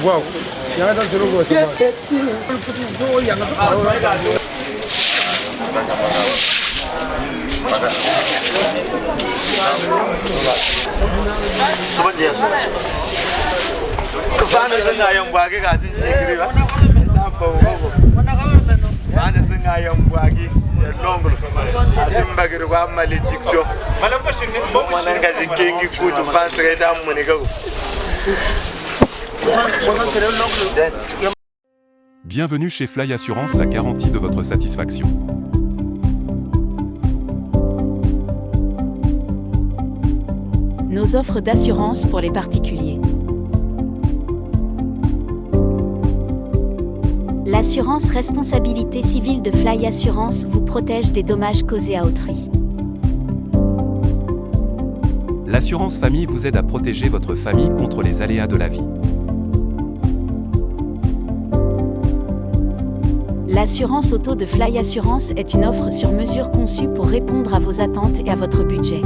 Wow. Bienvenue chez Fly Assurance, la garantie de votre satisfaction. Nos offres d'assurance pour les particuliers. L'assurance responsabilité civile de Fly Assurance vous protège des dommages causés à autrui. L'assurance famille vous aide à protéger votre famille contre les aléas de la vie. L'assurance auto de Fly Assurance est une offre sur mesure conçue pour répondre à vos attentes et à votre budget.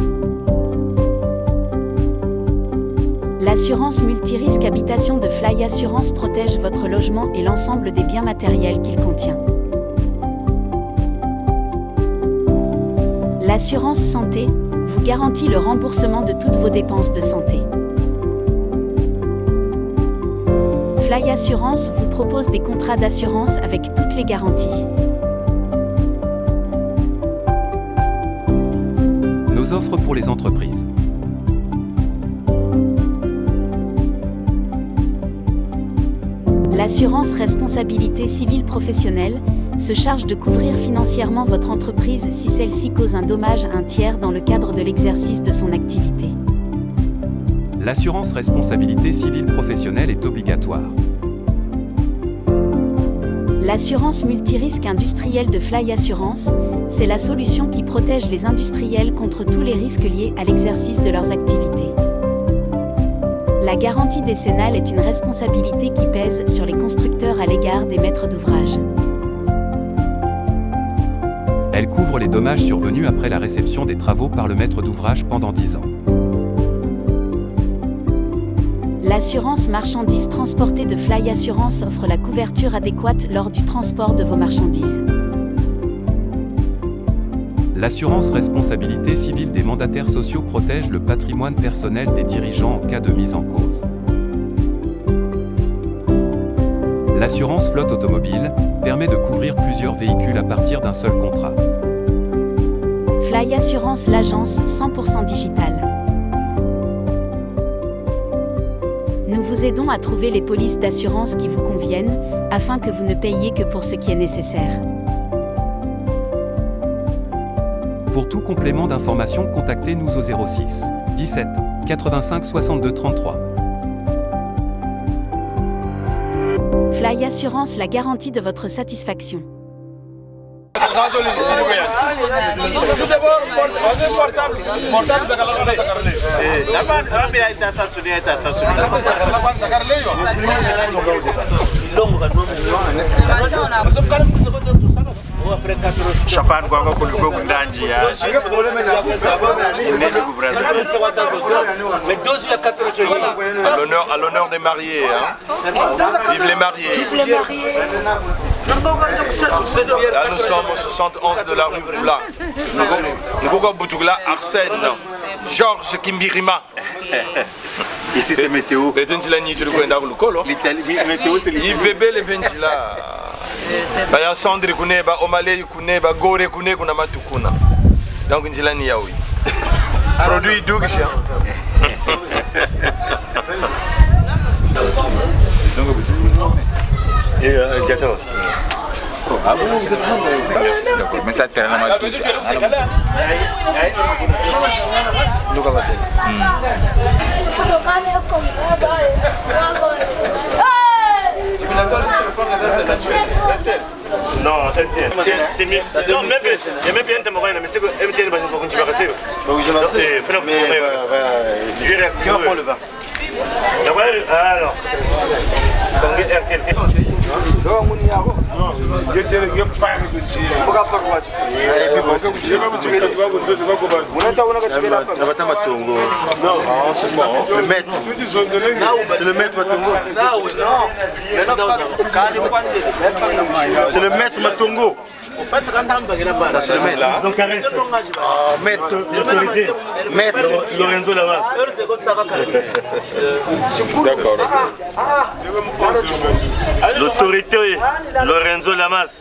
L'assurance multirisque habitation de Fly Assurance protège votre logement et l'ensemble des biens matériels qu'il contient. L'assurance santé vous garantit le remboursement de toutes vos dépenses de santé. Fly Assurance vous propose des contrats d'assurance avec toutes les garanties. Nos offres pour les entreprises. L'assurance responsabilité civile professionnelle se charge de couvrir financièrement votre entreprise si celle-ci cause un dommage à un tiers dans le cadre de l'exercice de son activité. L'assurance responsabilité civile professionnelle est obligatoire. L'assurance multirisque industrielle de Fly Assurance, c'est la solution qui protège les industriels contre tous les risques liés à l'exercice de leurs activités. La garantie décennale est une responsabilité qui pèse sur les constructeurs à l'égard des maîtres d'ouvrage. Elle couvre les dommages survenus après la réception des travaux par le maître d'ouvrage pendant 10 ans. L'assurance marchandises transportée de Fly Assurance offre la couverture adéquate lors du transport de vos marchandises. L'assurance responsabilité civile des mandataires sociaux protège le patrimoine personnel des dirigeants en cas de mise en cause. L'assurance flotte automobile permet de couvrir plusieurs véhicules à partir d'un seul contrat. Fly Assurance, l'agence 100% digitale. Nous vous aidons à trouver les polices d'assurance qui vous conviennent, afin que vous ne payiez que pour ce qui est nécessaire. Pour tout complément d'information, contactez-nous au 06 17 85 62 33. Fly Assurance, la garantie de votre satisfaction. Chapan kwa kuliko kundanji ya à l'honneur des mariés, hein. Vive les mariés. Vive les mariés. Là nous sommes au 71 de la rue Voula. Nous Boutougla, Arsène, Georges Kimbirima. Ici c'est météo. Les Tentilani, tu le connais dans le col. Météo c'est les bébés les Ventila. Baya Sandri Kuneba, Omale Kuneba, Gore Kune Kunamatu Kuna. Donc Njilani Yaoui. Produit Dougisha. Et Diato. Ah bon, vous êtes ensemble? Merci, d'accord. Mais ça t'a mal tout. Nous va faire. Non, c'est mieux. Non, même bien t'aimerais, mais c'est que MTN va nous continuer à passer. Oui, je m'en sais. Mais Tu vas prendre le vin. Alors. Le maître. C'est le maître Matongo. C'est le maître Matongo. C'est le maître. Donc caresse. Maître. L'autorité. Maître. Lorenzo Lamas. D'accord. L'autorité Lorenzo Lamas.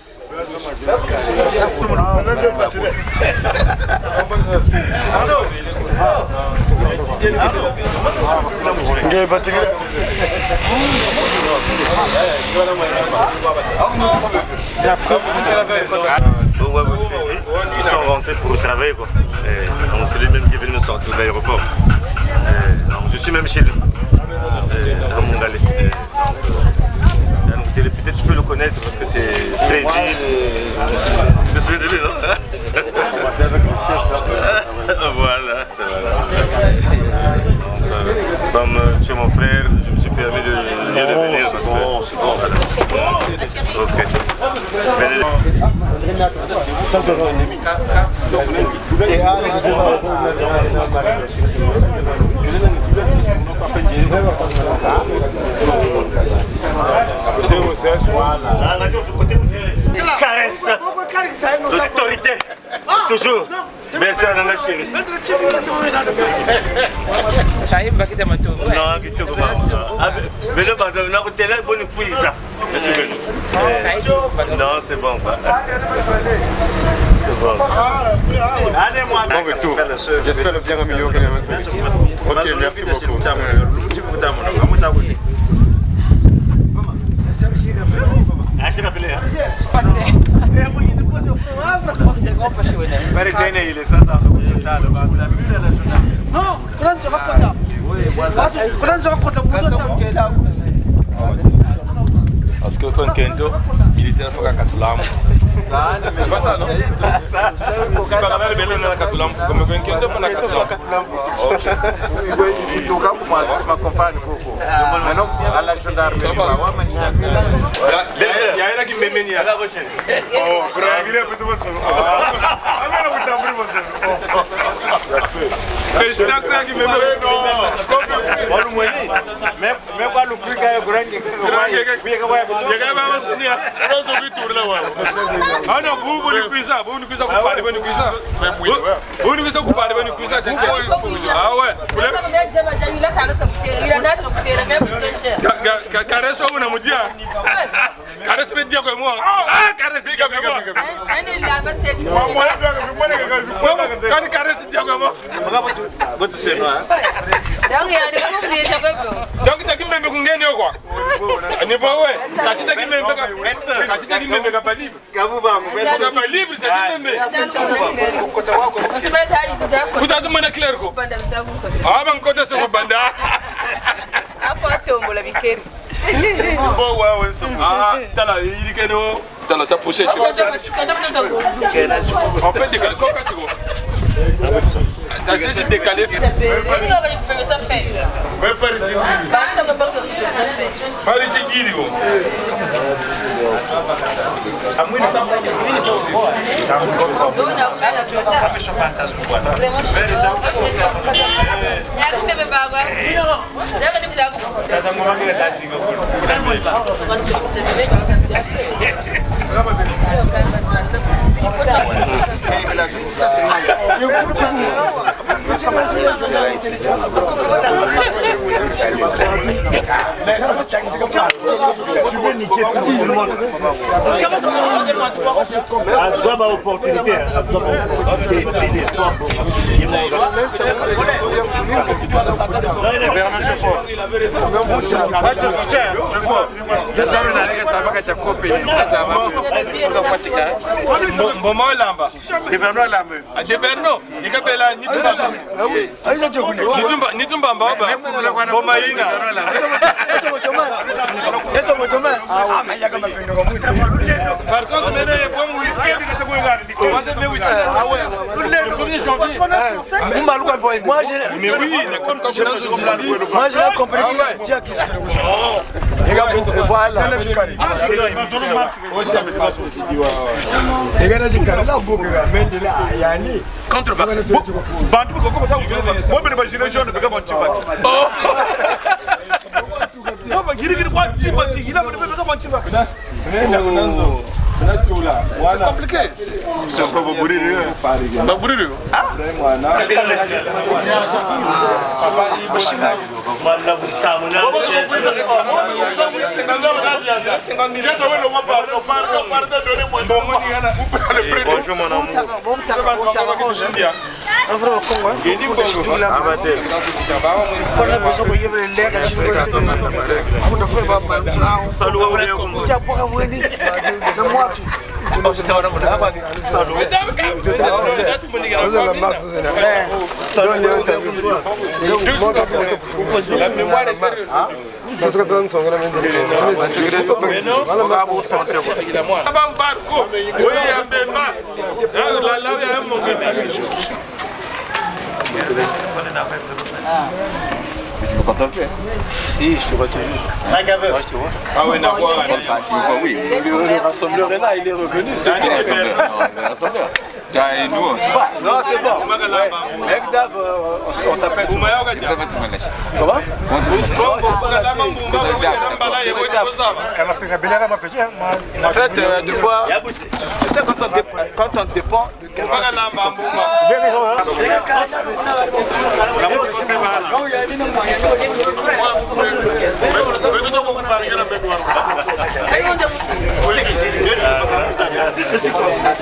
Ils sont rentrés pour travailler quoi. Donc c'est lui-même qui est venu me sortir de l'aéroport. Je suis même chez lui. Peut-être tu peux le connaître parce que c'est Freddy. Tu te souviens de lui, non? Voilà. Comme tu es mon frère, je me suis permis de venir. C'est bon, c'est bon. Ok. Caresse, l'autorité, toujours. Merci à Nanga chérie. Non, non, c'est bon. C'est bon. Bon retour. J'espère bien améliorer les trucs. Ok, merci beaucoup. Parce que quand Kendo, militaire, il faut qu'à Katulamu. C'est pas ça, non? C'est pas grave, le bébé dans la Katulamu. Comme quand Kendo, il faut la Katulamu. Ok. Il faut m'accompagner. Maintenant, à la gendarmerie, il y a un qui m'aime à la prochaine. Oh, pour arriver à tout le monde. Mais je suis d'accord qui m'aime. Mais pas le plus qu'à grand Ah non, vous nous cuisez, vous nous cuisez, vous parlez, vous nous cuisez. Vous nous cuisez, vous parlez, vous nous cuisez. Ah ouais. Caresse, on a dit. Caresse, me dit que moi. Ah, caresse, me dit que moi. Quand caresse, dit que moi. Donc, tu as dit même que vous gagnez quoi? N'est pas ouais. Quand tu as dit même que pas libre. Pas libre, tu as dit même. Vous avez demandé clair quoi? Ah, ben côté c'est banda. Bon ouais, c'est ah, t'as la il que non, t'as poussé tu vois. En fait décaler quoi tu vois. T'as essayé de décaler. Tu veux niquer tout le monde. Absorbe l'opportunité. Absorbe l'opportunité. Par contre, Moi j'ai la compétition qui se voilà. Contre vaccin. C'est compliqué. C'est un peu bourré. Bonjour mon amour. Quand on le fait. Si, je te vois toujours. Ah oui, Oui, le rassembleur est là, il est revenu. C'est lui le rassembleur. Non, c'est bon. Avec Dav, on s'appelle. Comment? En fait, des fois, tu sais, quand on dépend de quelqu'un. C'est comme ça.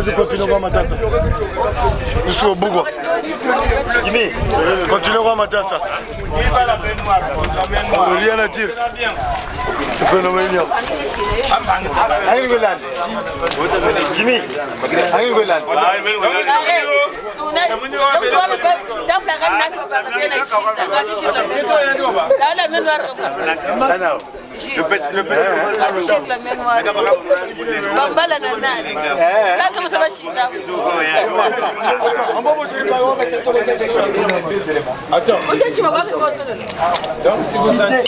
Je continue à m'attendre. Je suis au Bougo. Jimmy, continue à m'attendre. Rien à dire. Phénoménal. Jimmy, donc si vous sentez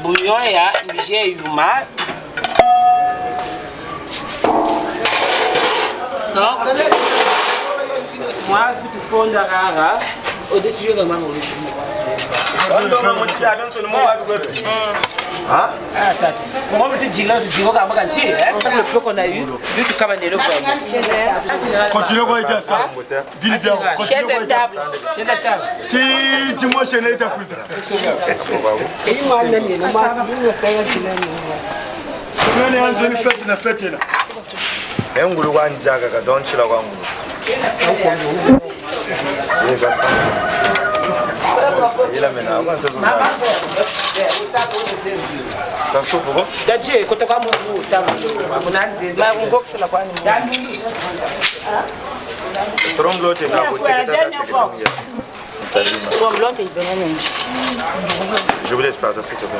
bouillon ya j'ai yuma donc moi tu fonds rara au-dessus de maman comment tu dis là tu dis quoi le peu qu'on a eu du tout comme des continue à dire ça. Continue dis-moi chez les cousin. Je vous laisse partir, s'il te plaît.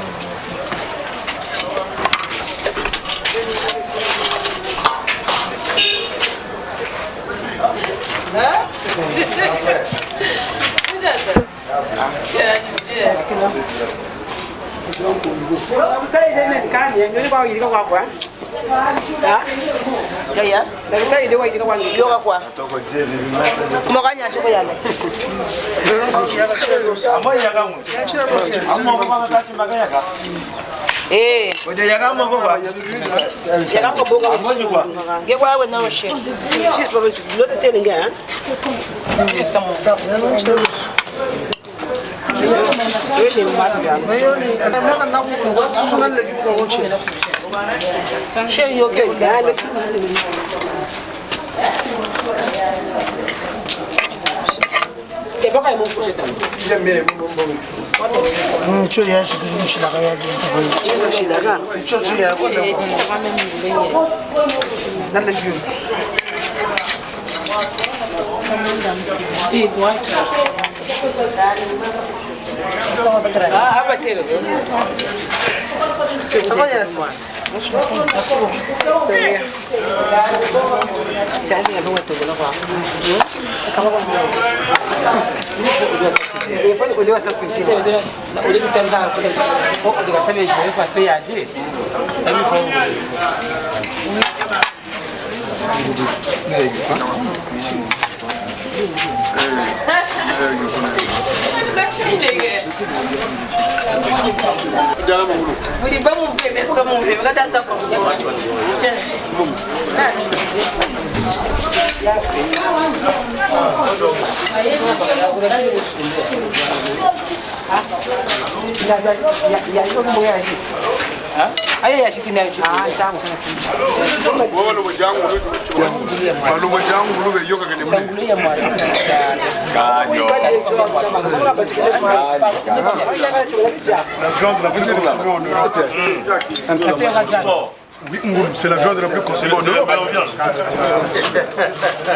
Oui, c'est la viande la plus consommée en Europe.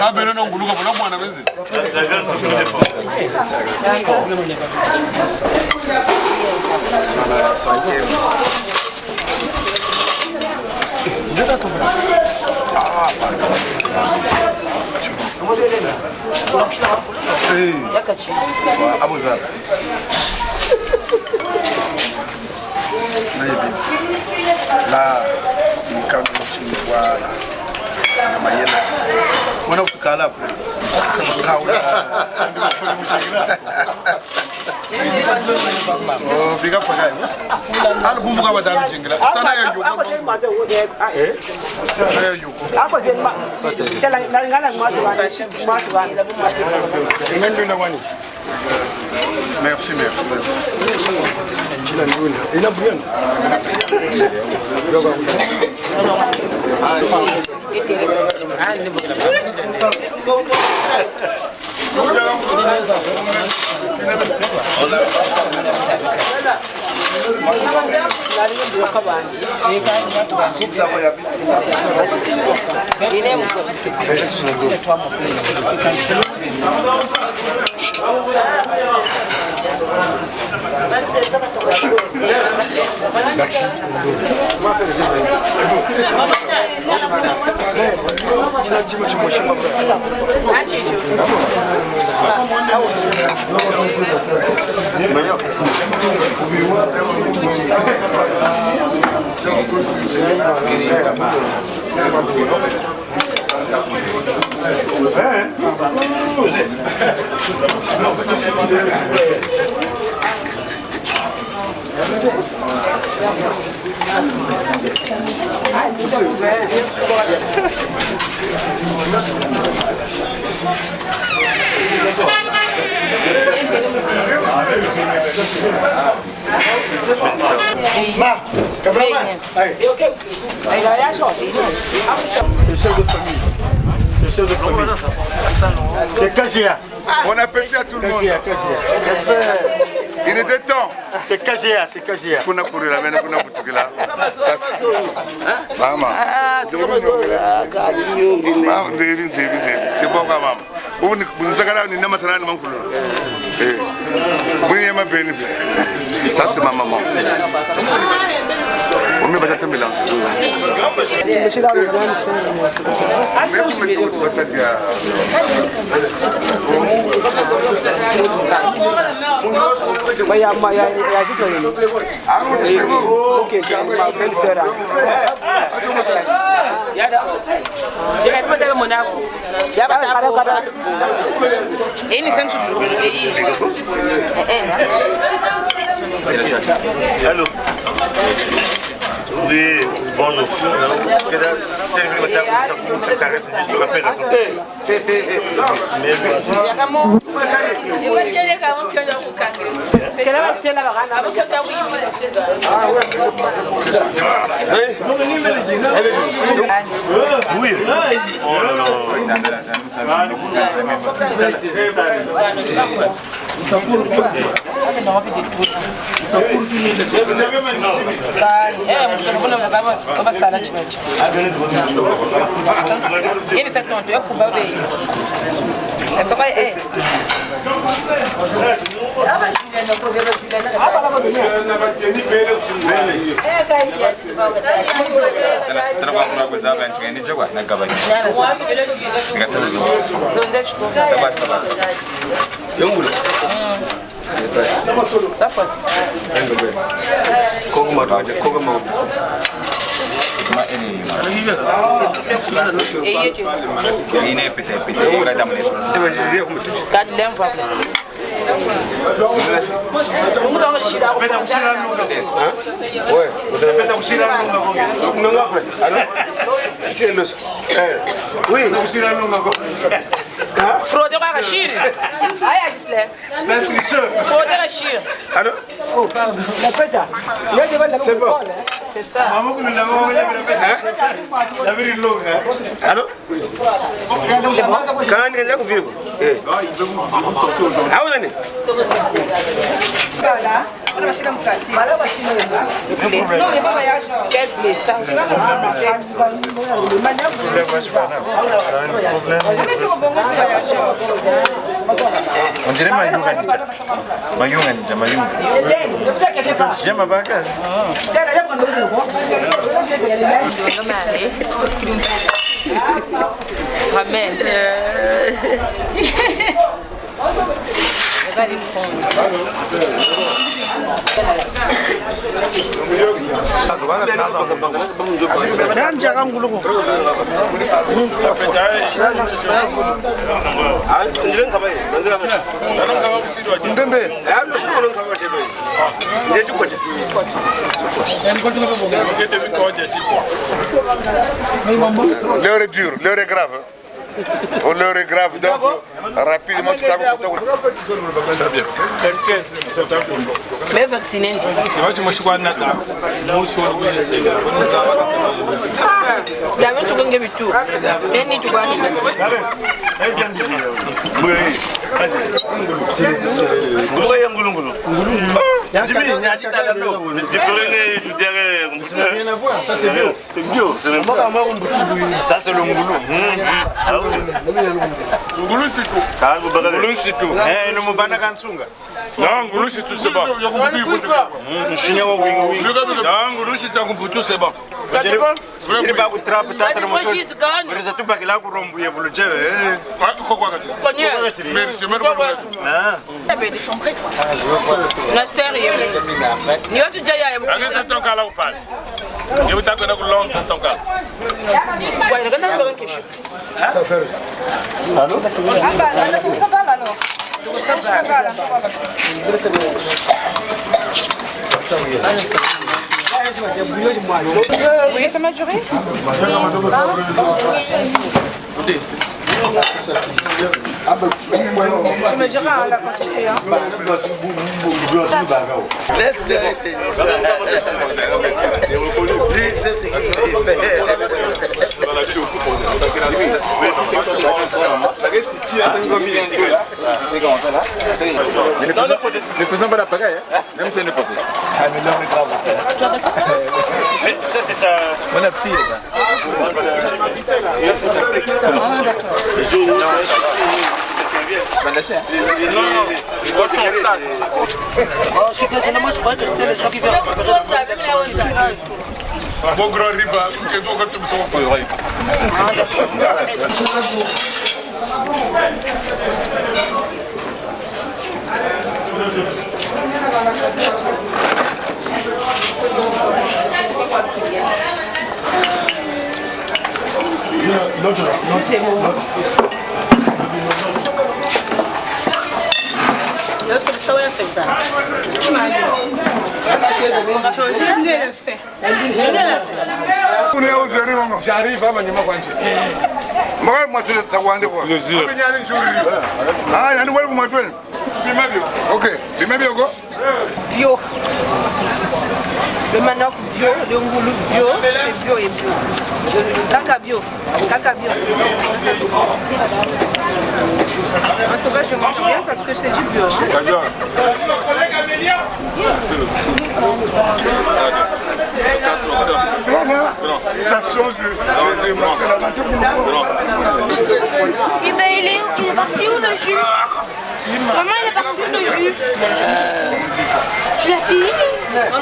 Ah, mais non, vous l'avez pas dit. La viande que je me défends. Là, il quand même voilà. On a tout calé après. Oh, big up for that. Al bumu ka badalu jingla. Sana ya yuko. Sana ya yuko. Hapo sema. Tela ngana mwatu. Merci, merci. Il a bien. C'est KGA. Bon appétit à tout le monde. Il était temps. C'est KGA, c'est KGA. Kuna kurila mena kuna butukila. Mama. Mama, David. C'est bon maman. Vous sagala ni nama tanani mankulu. Oui, ma belle. Ça c'est ma maman. On me battait mélange. Mais vous mettez votre patate dia. Ya juste OK, ma belle sœur. Ya da. Je vais pas Monaco. Ya ba ta. Et ni sentu. Allô. Oui, bonjour. Ça caresse, je te rappelle. Oui. Oh là là. C'est bon. C'est ça. Maman, vous l'avez longue. Allô? C'est bon? Quand on est là, vous vivez. Ah, vous allez? On dirait Mayunga. J'aime ma bagage. Ramène. Elle va les prendre. L'heure est dure, l'heure est grave. Oh, l'heure est grave, donc rapidement tu t'as Mais vacciné. ça c'est bio. C'est bio. Ça c'est le ngoulou. Ngoulou c'est tout. Ngoulou c'est tout. Eh, nous m'avons pas kansunga. Non, ngoulou c'est tout, c'est bon. Non, ngoulou c'est un goût, c'est bon. Ça dépend. Vous n'avez pas de trappe, peut-être. Vous n'avez pas de la couronne, vous voulez dire. Merci, merci. La sérieux. Tu as déjà ton cas là ou pas? Je vous t'accorde que l'on ton cas. Ouais, le gars n'a pas quelque chose. Ça fait. Allô? Ah bah, ça va là, non? Ça va là. Oui, tu m'as juré? Tu me diras la quantité. Laisse-les ces histoires. Ne faisons pas la pagaille, même si elle n'est pas faite. Ah, mais l'homme est grave aussi. Ça, c'est ça. On a psy, les gars. Oh, je suis désolé, moi je croyais que c'était les gens qui viennent récupérer. Bon grand riba, il faut que tu me sauves pas. J'arrive à Manima Kwanchi. Moi, tu as quoi? Le zir. Ah, il y a une nouvelle pour moi. Ok, tu m'as bien quoi? bio. Le manioc bio, le ngoulou bio, c'est bio et bio. Caca bio, caca bio. En tout cas, je mange bien parce que c'est du bio. Hein. Ça change de marcher la matière pour Eh ben il est parti où le jus? Maman il est parti où le jus? Tu l'as fini?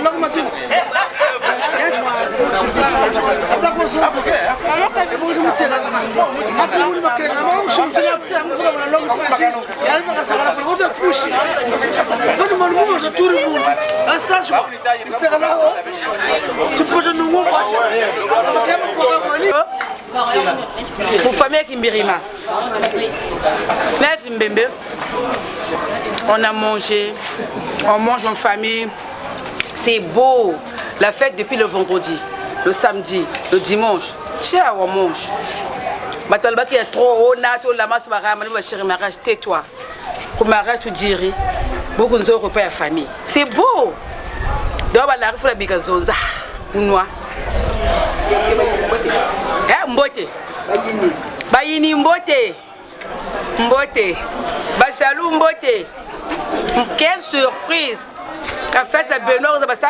Maman t'as vu bon pour famille Kimbirima, on a mangé, on mange en famille, c'est beau. La fête depuis le vendredi, le samedi, le dimanche, tiens on mange. Batalba qui est trop on a tout la masse mariage, tais-toi. Comme mariage tu dirais, beaucoup de repas à famille. C'est beau. Donc la faut la bigazonza ou noix. Mbote. Bayini mbote. Mbote. Bachalou mbote. Quelle surprise. La fête de Benoît, c'est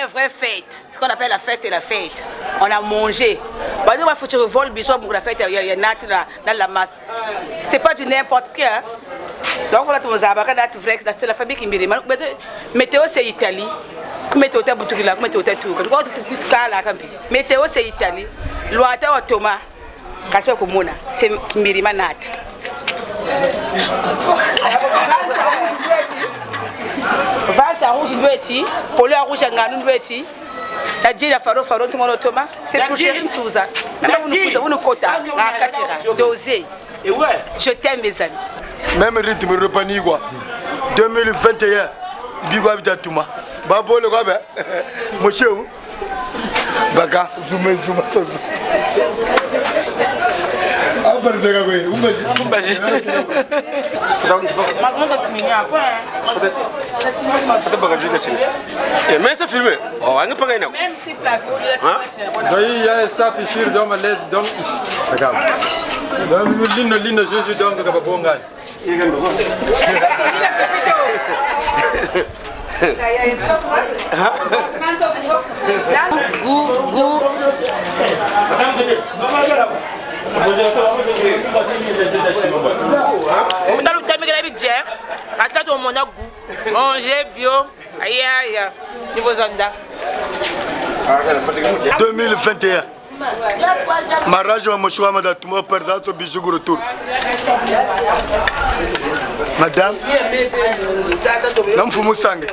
une vraie fête. Ce qu'on appelle la fête et la fête. On a mangé. On va foutre le vol, bisou, pour la fête, il y a dans la masse. C'est pas du n'importe qui. Hein? Donc on a tout vrai, c'est la famille qui me demande. Météo c'est Italie. Météo c'est Boutoukila, météo c'est tout. Météo c'est Italie. Loata au Thomas. Kacho Komona. C'est Mirima Nat. Valta rouge doit être, polo rouge nganu doit être. La dit la faro tout le monde Thomas. C'est pour Chérine Souza. Vous nous quota à Katira. Dosé. Je t'aime mes amis. Même rythme repani quoi. 2021. Bigwa bitatuma. Babo le quoi ben. Monsieur. Baka zoom. Mais c'est filmé. Oh, on n'est pas gagné. Même si Flavio il y a ça qui chire dans ma laisse donc regarde. Ligne Jésus donc de Babonga. Goût. Manger bio, aïe, niveau Zonda. 2021. Mariage wa moshuwa madame tuma perdant au bijou retour. Madame, namfumu sange.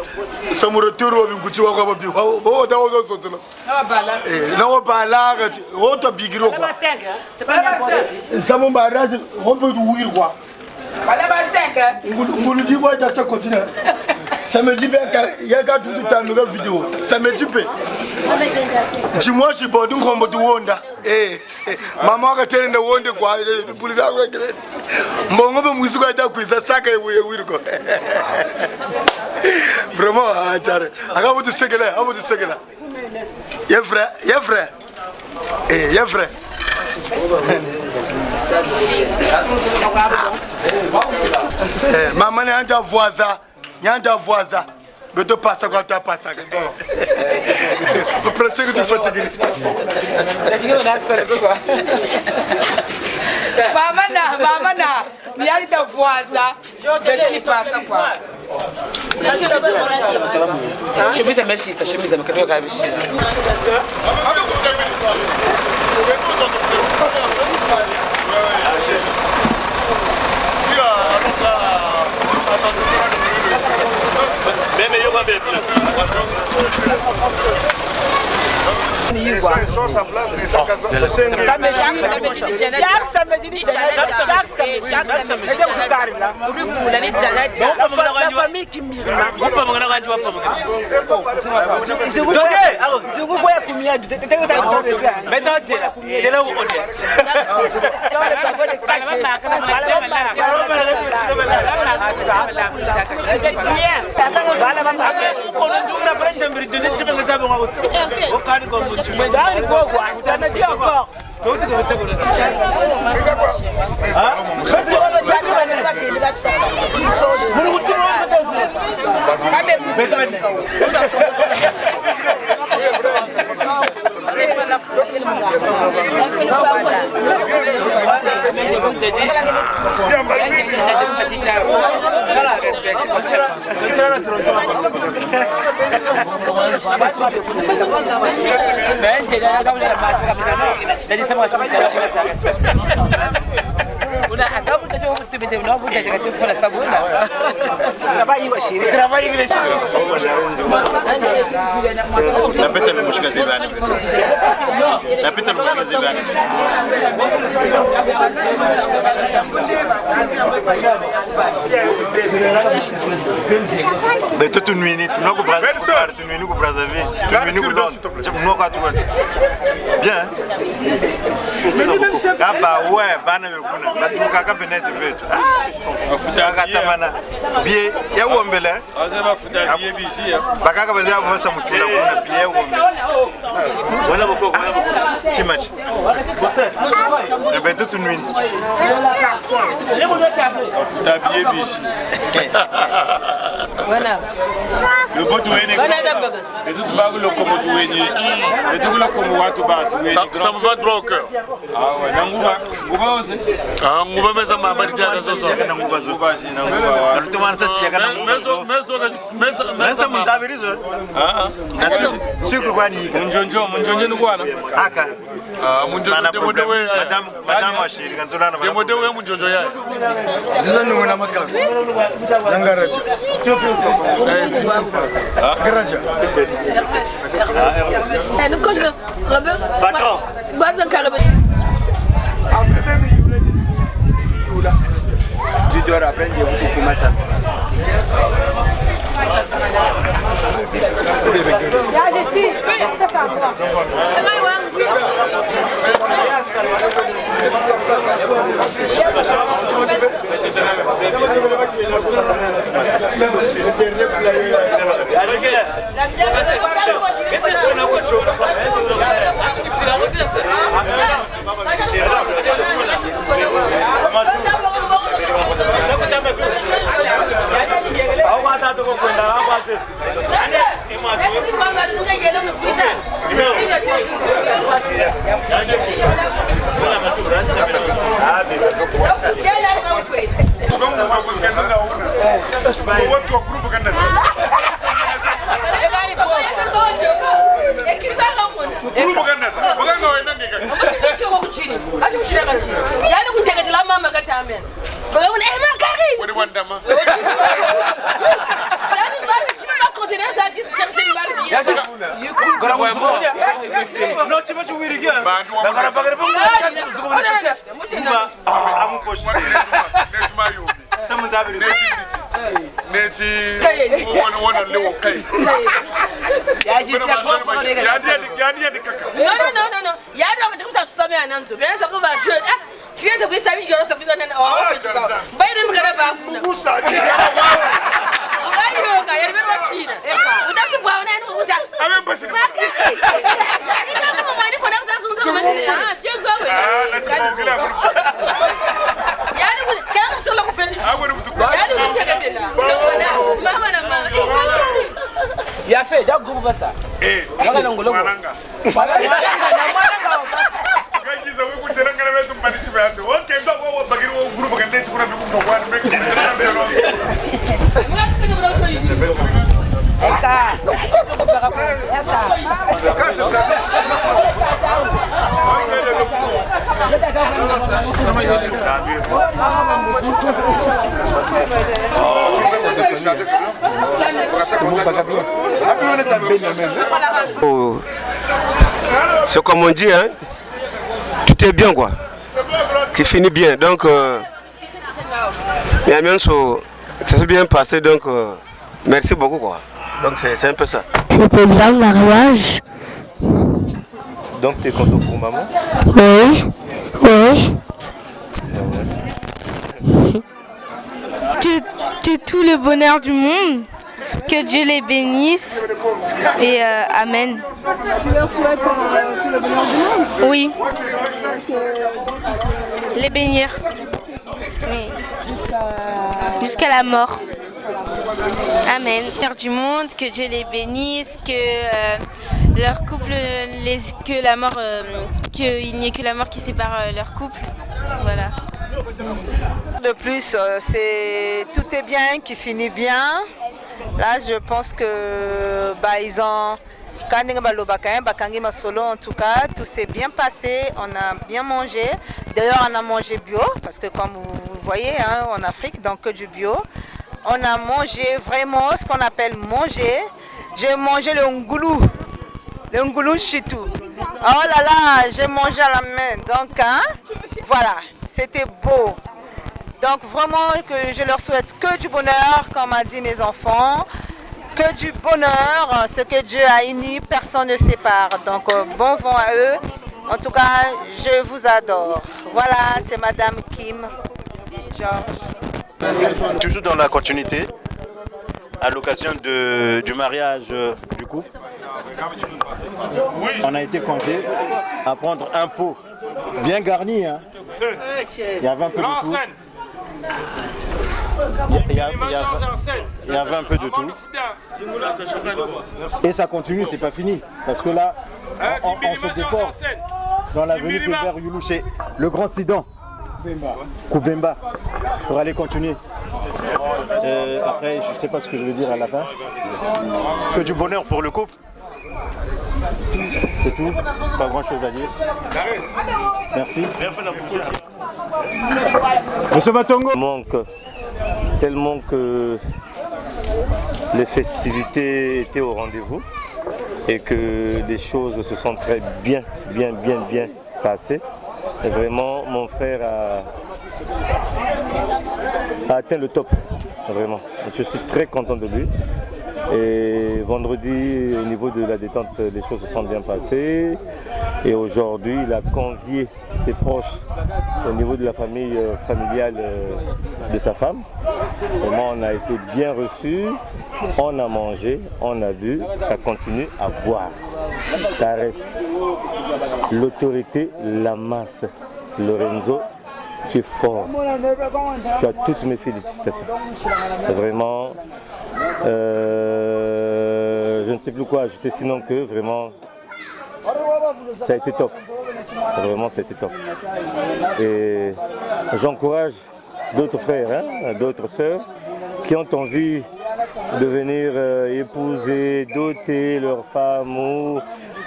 Samu retour wa binguti wa kwa biwa. Bo da wo zo zo. Na wo bala gati. Wo to bigiro quoi. C'est pas n'importe. Samu mariage on peut ouir quoi. Voilà ba 5. Ngulu di quoi ça continue. Ça me dit bien qu'il y a tout ta nouvelle vidéo. Ça me dit peu. Dis-moi, je suis bon, donc on va tout wonder. Maman a été dans le wonder quoi. Pour le faire, mon homme musique a été acquise. Ça que oui. Vraiment, attends. Avant de se gueuler, Il est vrai. Il est vrai. Maman est un voisin. Nyanda voisin, mais tu passes quand tu passes. Je préfère que tu fasses ça. Maman, il y a des voisins. Je ne passe pas. Chemise à Melchis, chemise à Melchis. Même il y aura des Samedi Mais toute une minute, nous avons Brazzaville, bien. Ah bah ouais, bana mekuna, batukaka penete betu. Akatamana. Bien, ya wombele. Azema futa bien bishi. Bakaka bazaya mwasa mukila kuna bien wombele. Wala boko. Chimachi. Eh ben toute une minute. Futa bien bishi. Voilà. Le botu wene. Et tout bagu le komo tu wene. Et tout le komo watu ba tu wene. Ça me va droit au cœur. Ah ouais, nanguba aussi. Ah, nguba meza mama dijaga zozo. Nanguba zo. Nanguba. Alutuma nsa tiyaga nanguba. Mesa muzabirizo. Ah. Siku kwani yika. Munjonjo ni kwana. Aka. Ah, munjonjo demodewe. Madame ashiri kanzulana. Demodewe munjonjo yaye. Ziza ni wana makati. Nangaraja. Garaja. Patron. Tu dois apprendre beaucoup comment ça. Ya fait, donc vous faites ça. Eh, Maranga. C'est comme on dit, hein, tout est bien quoi, qui finit bien. Donc, ça s'est bien passé, donc merci beaucoup quoi. Donc c'est un peu ça. C'était bien le mariage. Donc tu es content pour maman? Oui, oui. Que tout le bonheur du monde, que Dieu les bénisse et Amen. Tu leur souhaites tout le bonheur du monde? Oui. Les bénir. Oui. Jusqu'à la mort. Amen. Père du monde, que Dieu les bénisse, que leur couple, que la mort, qu'il n'y ait que la mort qui sépare leur couple. Voilà. De plus, tout est bien, qui finit bien. Là, je pense que ils ont en tout cas, tout s'est bien passé, on a bien mangé. D'ailleurs, on a mangé bio, parce que comme vous voyez, en Afrique, donc que du bio. On a mangé vraiment ce qu'on appelle manger. J'ai mangé le ngoulou chitou. Oh là là, j'ai mangé à la main. Donc, voilà, c'était beau. Donc vraiment que je leur souhaite que du bonheur, comme a dit mes enfants. Que du bonheur, ce que Dieu a uni, personne ne sépare. Donc bon vent à eux. En tout cas, je vous adore. Voilà, c'est Madame Kim Georges. Toujours dans la continuité, à l'occasion du mariage du couple, on a été conviés à prendre un pot bien garni. Hein. Il y avait un peu de tout. Il y avait un peu de tout. Et ça continue, c'est pas fini. Parce que là, on se déporte dans l'avenue Philbert Youlou chez le grand Sidan. Koubemba. Pour aller continuer. Après, je ne sais pas ce que je vais dire à la fin. Que du bonheur pour le couple. C'est tout. Pas grand chose à dire. Merci. Monsieur Matongo. Tellement que les festivités étaient au rendez-vous et que les choses se sont très bien passées. Et vraiment, mon frère a atteint le top, vraiment. Je suis très content de lui. Et vendredi, au niveau de la détente, les choses se sont bien passées. Et aujourd'hui, il a convié ses proches au niveau de la famille familiale de sa femme. Vraiment, on a été bien reçus, on a mangé, on a bu, ça continue à boire. Caresse, l'autorité, la masse. Lorenzo, tu es fort. Tu as toutes mes félicitations. Vraiment, je ne sais plus quoi ajouter sinon que vraiment, ça a été top. Vraiment, ça a été top. Et j'encourage d'autres frères, d'autres sœurs qui ont envie de venir épouser, doter leur femme ou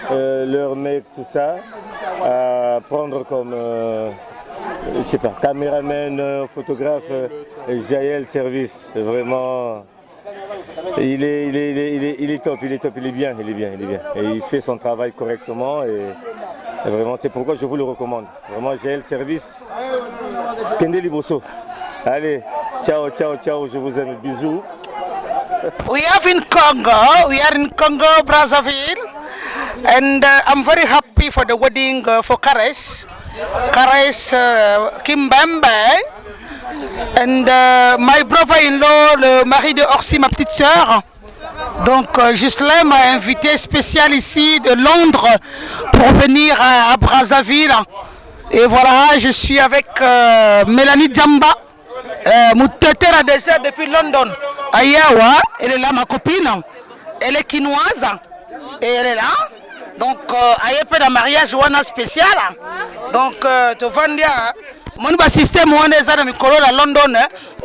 leur mec, tout ça, à prendre comme, je sais pas, caméraman, photographe, Jaël Service. Vraiment, il est top, il est bien. Et il fait son travail correctement et vraiment, c'est pourquoi je vous le recommande. Vraiment, Jaël Service, Kende Liboso. Allez, ciao, je vous aime, bisous. We are in Congo, Brazzaville, and I'm very happy for the wedding for Kares Kimbembe, and my brother-in-law, le mari de Orsi, ma petite sœur. Donc Ghislain m'a invité spécial ici de Londres pour venir à Brazzaville. Et voilà, je suis avec Mélanie Djamba, Mouteter à dessert depuis London. Ayawa, elle est là, ma copine. Elle est quinoise et elle est là. Donc, il y a un mariage spécial. Donc, tu vas dire, mon système est à London.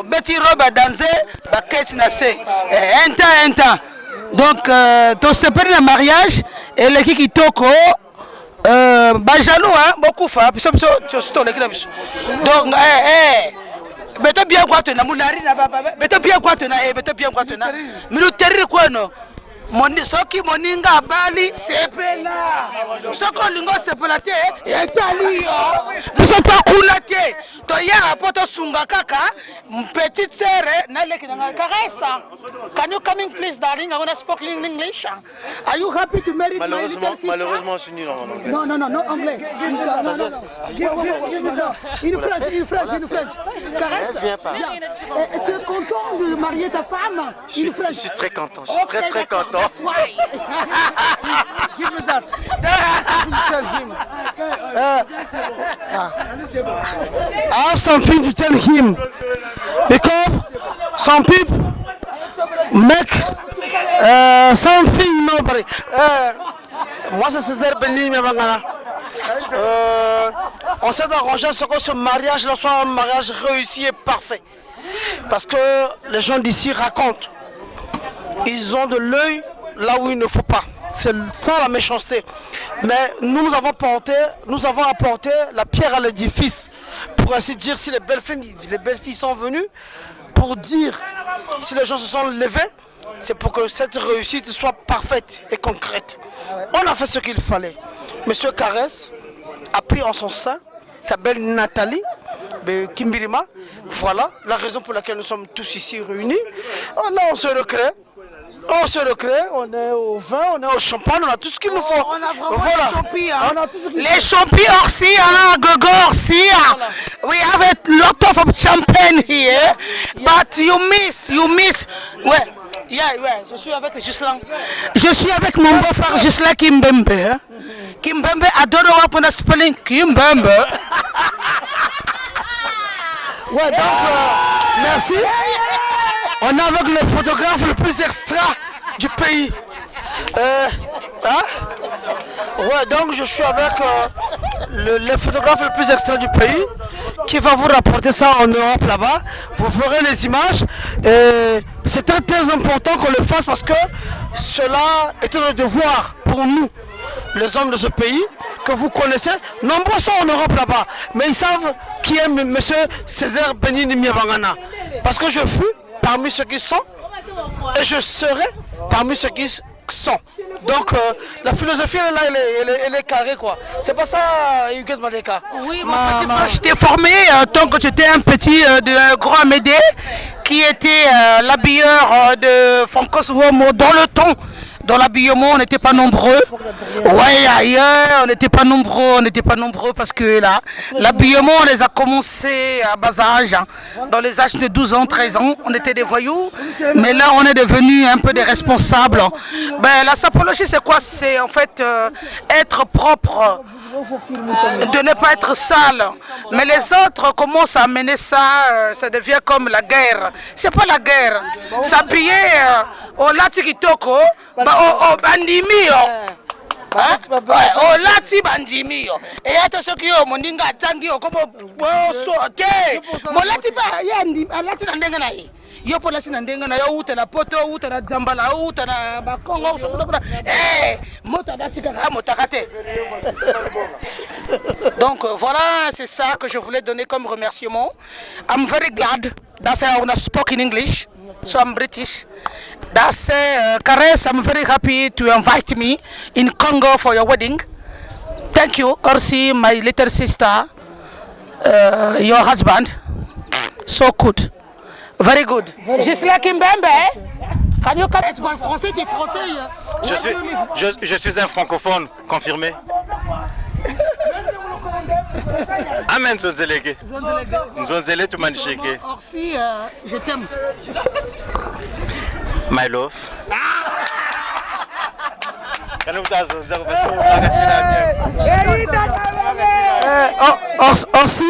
Betty Robert danser, Baketch Nassé. Un temps. Donc, tu sais pas le mariage et les qui toko. Jaloux, beaucoup fa. Donc, beto bien quoi tu na mulari na baba beto bien quoi tu na mais le terre quoi non soki moninga abali sepela soki olingo sepela te etali yo biso tokuna te toyaka mpo tosunga kaka petite sere naleki nanga Caressa. Can you come in please darling? I want to speak in English. Are you happy to marry my little sister? Malheureusement, je suis nul en anglais. Non, anglais. In French. Caresse, viens. Et tu es content de marier ta femme? Je suis très content, je suis très content. Give me that. Tell him. I have something to tell him because some people make something nobody. Moi c'est Césaire Béni Miabangana. On s'est arrangé ce que ce mariage soit un mariage réussi et parfait. Parce que les gens d'ici racontent. Ils ont de l'œil là où il ne faut pas. C'est sans la méchanceté. Mais nous avons apporté la pierre à l'édifice. Pour ainsi dire, si les belles filles sont venues, pour dire si les gens se sont levés, c'est pour que cette réussite soit parfaite et concrète. On a fait ce qu'il fallait. Monsieur Caresse a pris en son sein sa belle Nathalie Kimbirima. Voilà la raison pour laquelle nous sommes tous ici réunis. Là, on se recrée. On est au vin, on est au champagne, on a tout ce qu'il nous faut. On a vraiment les champions aussi, on a gogo aussi. We have a lot of champagne here, but you miss. Ouais, je suis avec Gislain. Je suis avec mon beau-frère Gislain Kimbembe. Kimbembe adore pour le spelling Kimbembe. Ouais, donc merci. On est avec le photographe le plus extra du pays. Ouais, donc je suis avec le photographe le plus extra du pays qui va vous rapporter ça en Europe là-bas. Vous verrez les images. C'est très important qu'on le fasse parce que cela est un devoir pour nous, les hommes de ce pays, que vous connaissez. Nombreux sont en Europe là-bas, mais ils savent qui est M. Césaire Béni Miabangana. Parce que je fus parmi ceux qui sont et je serai parmi ceux qui sont. Donc la philosophie elle est carrée quoi. C'est pas ça Huguette Madeka. Oui, mon petit frère, je t'ai formé tant que j'étais un petit de Grand Amédée qui était l'habilleur de Francos Ouomo dans le temps. Dans l'habillement, on n'était pas nombreux. Ouais, ailleurs, on n'était pas nombreux parce que là, l'habillement, on les a commencé à bas âge. Hein. Dans les âges de 12 ans, 13 ans, on était des voyous. Mais là, on est devenus un peu des responsables. Ben, la sapologie, c'est quoi? C'est en fait être propre, de ne pas être sale. Mais les autres commencent à amener ça, ça devient comme la guerre. C'est pas la guerre. S'habiller au lati kitoko, au bandimio. Au lati bandimio. Et attention que mon dinga tangi au comme ok. Mon lati ba yandi, lati nandenga na yi. Yo pour lati nandenga na yo uta na poto, uta na jambala, uta na bakongo, mota dati kaka motakate. Donc voilà, c'est ça que je voulais donner comme remerciement. I'm very glad that I wanna speak in English. So I'm British. That's Caresse, I'm very happy to invite me in Congo for your wedding. Thank you, Orsi, my little sister, your husband. So good. Very good. Just like Mbembe. Can you come? Tu parles français, t'es français. Je suis un francophone confirmé. Amen, Zonzeleke. Zonzele, tu manisheke. Orsi, je t'aime. My love. Orsi,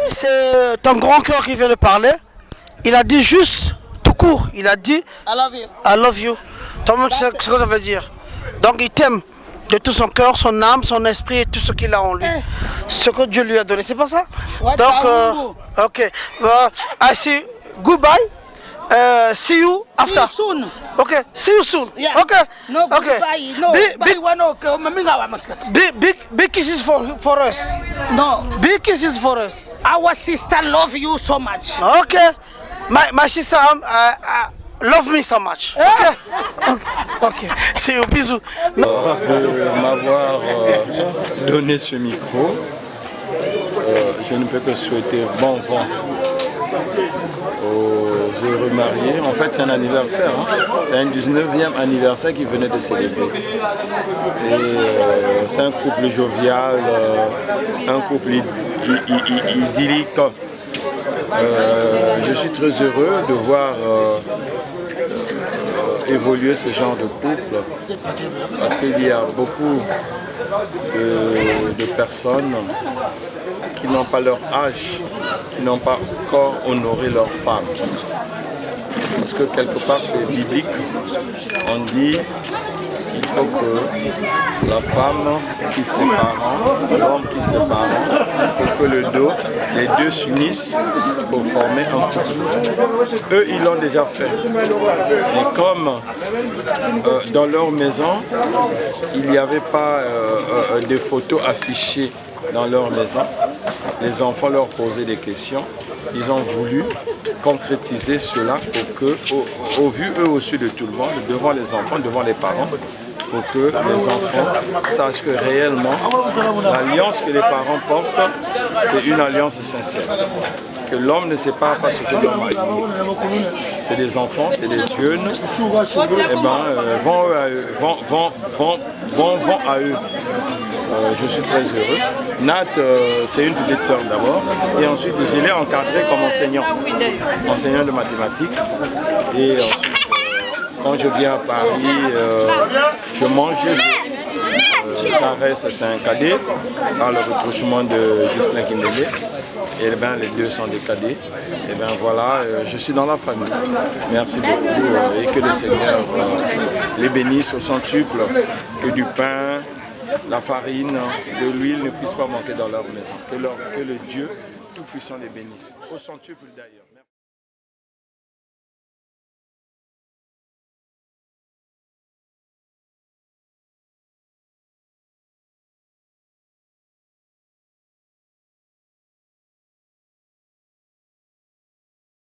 c'est un grand cœur qui vient de parler. Il a dit juste, tout court, il a dit I love you. I love you. Tout le monde sait ce que ça veut dire. Donc il t'aime de tout son cœur, son âme, son esprit et tout ce qu'il a en lui. Ce que Dieu lui a donné, c'est pas ça? Donc, ok. I see. Goodbye. See you after. See you soon. Okay. See you soon. Yeah. Okay. No. Okay. Goodbye. No. Big kisses for us. No. Big kisses for us. Our sister love you so much. Okay. My sister love me so much. Ok. See you, bisous. De m'avoir donné ce micro, je ne peux que souhaiter bon vent aux heureux mariés. En fait, c'est un anniversaire. C'est un 19e anniversaire qu'ils venaient de célébrer. Et c'est un couple jovial, un couple idyllique. Je suis très heureux de voir évoluer ce genre de couple parce qu'il y a beaucoup de personnes qui n'ont pas leur âge, qui n'ont pas encore honoré leur femme. Parce que quelque part c'est biblique, on dit il faut que la femme quitte ses parents, l'homme quitte ses parents, pour que les deux s'unissent pour former un couple. Eux, ils l'ont déjà fait. Mais comme dans leur maison, il n'y avait pas de photos affichées dans leur maison, les enfants leur posaient des questions. Ils ont voulu concrétiser cela pour que, au vu eux aussi de tout le monde, devant les enfants, devant les parents, pour que les enfants sachent que réellement, l'alliance que les parents portent, c'est une alliance sincère. Que l'homme ne sépare pas ce que l'homme a uni. C'est des enfants, c'est des jeunes, et vont à eux. Je suis très heureux. Nat, c'est une petite sœur d'abord, et ensuite je l'ai encadré comme enseignant de mathématiques. Et ensuite, quand je viens à Paris, je mange, Caresse, c'est un cadet, par le retroussement de Gislain Kimbélé. Et bien, les deux sont des cadets. Et bien voilà, je suis dans la famille. Merci beaucoup et que le Seigneur les bénisse au centuple, que du pain, la farine, de l'huile ne puisse pas manquer dans leur maison. Que le Dieu Tout-Puissant les bénisse. Au centuple d'ailleurs.